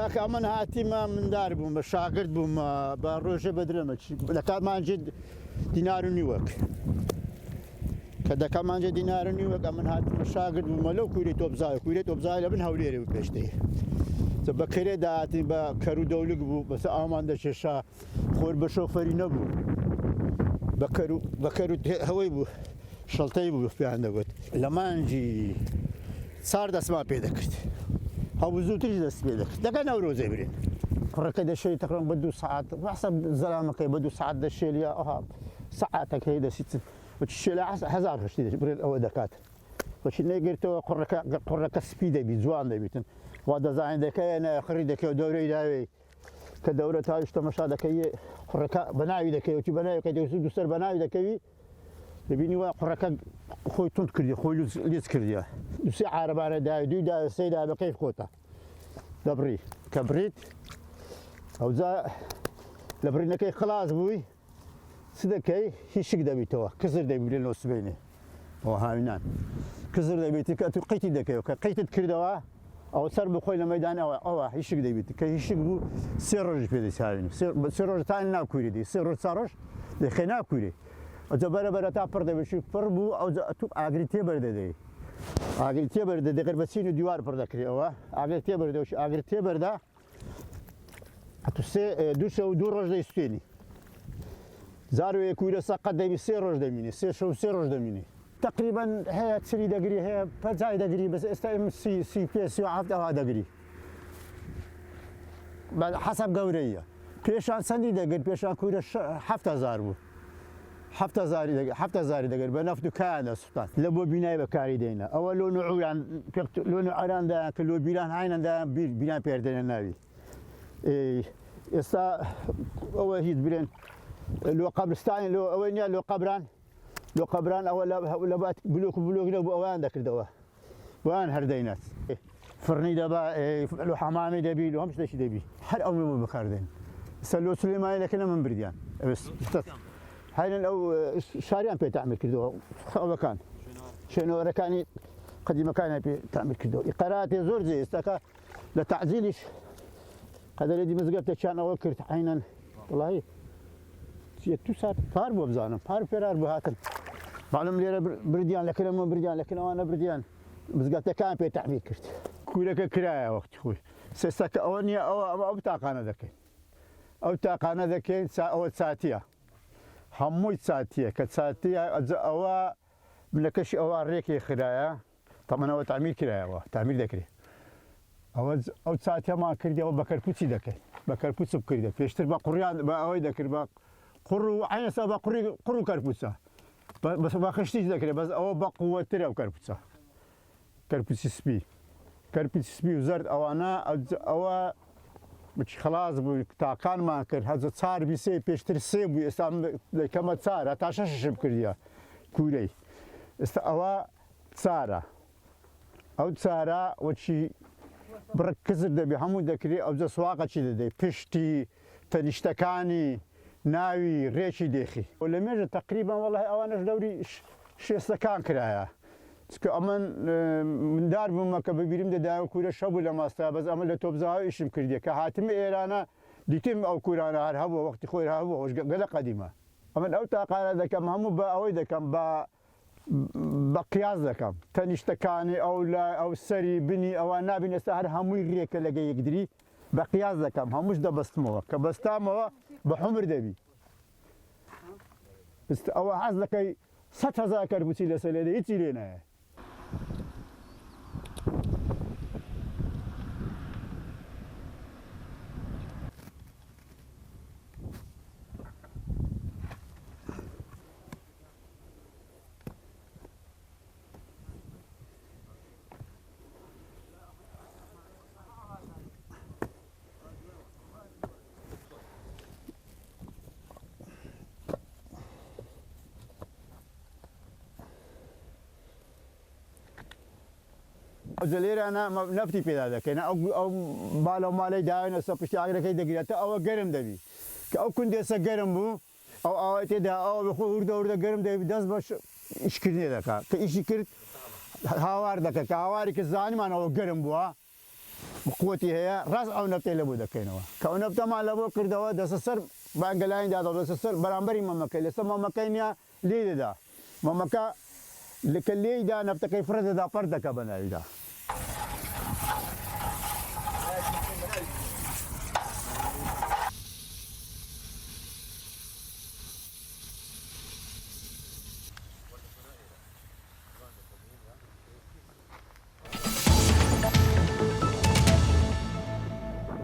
کاکە ئەمن هاتیمە مندار بووم بە شاگرد بووم بە ڕۆژە بەدرەمە لە کاتمانجێ دینار و نیوەک کە دەکەمانجێ دینار و نیوەک ئەمن هاتیمە شاگرد بوومە لەو کووری تۆبزای کوورێت تۆبزای لە بن هەولێرە و پێشتەی بە کرێ داهاتین بە کەر و دەولک بوو بەس ئامان دەکێشا خۆر بە شۆفەری نەبوو بە کەر و هەوەی بوو شەڵتەی بوو پێیان دەگوت لە مانجی 4 دەسمان پێ دەکرد هەوو زووتریش دەست پێ دەکرد دەکە نەورۆزەی برێن کوڕەکە دەشێت تقریبا بە 2 ساعت بەسە زەلامەکەی بە 2 ساعت دەشێلیا ئەها ساعتەکەی دەسیت شێلا 1000 هەشتی دەبرێت ئەوە دەکات بەچی نەگرێتەوە قوڕەکە سپی دەبی جوان دەبیتن وا دەزانین دەکەی نەخڕی دەکەوت دەورەی داوێ کە دەورە تاویش تەمەشا دەکەی قوڕەکە بەناوی دەکەوتی بەناویەکەی دەوسوت دووسەر بەناوی دەکەوی دەبینی وە قوڕەکە خۆی تونند کردی خۆی لیز کردیە دووسێ عارەبانە داوی دوی دا سەیدا بەکەیف خۆتە دەبڕی کە بریت ئەوجا لە برینەکەی خلاص بووی چ دەکەی هیچ دەبیتەوە کزر دەبیێنەوە سبینێ ئەوە هاوینان کزر دەبێتی کە تو قەیتی دەکەیەوە کە قەیتت کردەوە ئەو سەر بخۆی لە مەدانەوە ئەوە هیچ دەبیت کە هیچ بوو 3 ڕۆژ پێدەچاوین 3 ڕۆژتان ناکووری دی 3 ڕۆژ 4 ڕۆژ دەخێ ناکووری ئەوجا بەرەبەرە تا پڕ دەبێت پڕ بوو ئەوجا تو ئاگری تێبەردەدەی ئاگری تێبەردە دەگەر بەچین و دیوار پڕ دەکرێەوە ئاگر تێبەردەوەش ئاگر تێبەردا دوو ڕۆژ دەیستێنی زاروەیە کوورە سەقەت دەبی 3 ڕۆژ دەمینی 3 ڕۆژ دەمینی تقریبا هەیە چری دەگری هەیە پەجای دەگری بەس ئێستا سی7 دەگری حەسەب گەورەیە پێشان چەندی دەگرت پێشان کوورە 7,000 بوو 7,000 دەگەر بە نەفت و کایان دەسووتان لە بۆ بینای بەکاری دێنە ئەوە لۆ نوعیراندا کە لۆ بیران هاینەندا بینان پێردێنە ناوی ئێستا ئەوە هیچ برێن لۆ قەبرستانی لۆ ئەوەی نیە لۆ قەبران ئەوە لە بلۆک و بلۆک لە بۆ ئەویان دەکردەوە بۆیان هەردەینات فڕنی دەبا لۆ حەمامی دەبی لۆ هەم شتێکی دەبی هەر ئەو نەوە بەکاردێن ئێستا لۆ سولێمانی دەکەنە من بردیان هاینن ئەو شاریان پێ تەعمیر کردەوە ئەوەکان شوێنەوەرەکانی قەدیمەکانیان پێ تەعمیر کردەوە ئیقەراتێ زۆر جێ ئێستاکە لە تەعجیلیش قەدەرێتی مزگەوتێکیان ئەوە کرد عینەن وڵی 2 ساعت پار بۆ بزانم پار پێرار بۆ هاتن باڵم لێرە بردیان لەکرەمە بردیان لەکردەوەوانە بردیان مزگەوتەکان پێ تەعمیر کرد کوورەکە کرایە وەختی خۆی سێستەکە ئەوە نییە ئەو تاقانە دەکەین ئەو تاقانە دەکەین ئەوە چاتیە هەمووی چاتیە کە چاتیە ئەوە بنەکەشی ئەوە ڕێکی خرایە تەمەنەوە تەعمیر کرایەوە تەعمیر دەکرێت ئەو چاتیەمان کردیەوە بە کەرپوچی دەکەین بە کەرپوچ بکردە پێشتر بە قوڕیان بە ئەوەی دەکرد بە قوڕ و عینەسا بە قوڕ و کەرپوچە بە خشتیش دەکرێت بەس ئەوە بە قووەترە و کەرپوچە کەرپوچی سپی و زەرد ئەوانە ئەوە خلاص بوو تاقانمان کرد هەزە 4 بیسێ پێشتر 3 بوو ئێستا کەمە 4 تا 6 کردیە کوورەی ئێستا ئەوە 4 ئەو 4 وەچی بڕک کزر دەبێ هەموو دەکرێت ئەوجە سواقەچی دەدەی پشتی تەنیشتەکانی ناوی ڕێکی دێخی لە مێژە تقریبان وەڵی ئەوانەش دەوری شێستەکان کرایە چکە ئەمن مندار بوومە کە بەبیرم دەدایە کوورە شەبوو لە ماستا بەس ئەمە لە تۆبزاوی ئیشم کردیە کە هاتمە ئێرانە دیتم ئەو کوورانە هەر هەبووە وەختی خۆی هەبووە ئەوش گەلە قەدیمە ئەمن ئەو تاقانە دەکەم هەموو بە ئەوەی دەکەم بە قیاس دەکەم تەنیشتەکانی ئەو سەری بنی ئەوە نابین ئێستا هەر هەمووی ڕێکە لەگە یەکدری بە قیاس دەکەم هەمووش دەبەستمەوە کە بەستامەوە بە حومر دەبی ئەوە حەز دەکەی 100,000 کەرپوچی لەسەر لێدە هیچی لێ نایە لێرانە نەفتی پێدا دەکەین ئەو باڵە و ماڵی داوێنە سەر پشتی ئاگرەکەی دەگرێتە ئەوە گەرم دەبی کە ئەو کوندێسە گەرم بوو ئەو ئاوای تێدا ئەوە بخۆ وردە گەرم دەبی دەست بە ئیشکردنێ دەکات کە ئیشی کرد هاوار دەکات کە هاواری کە زانیمانەوە گەرم بووە قوتي هي راس او نبته لبو دكينوا كو نبته ما لبو كردوا دسسر بانجلاين دا دسسر برامبري ممكن لسه ممكن يا ليدا ممكن لكلي دا نبته كيف فرد دا فرد كبنا دا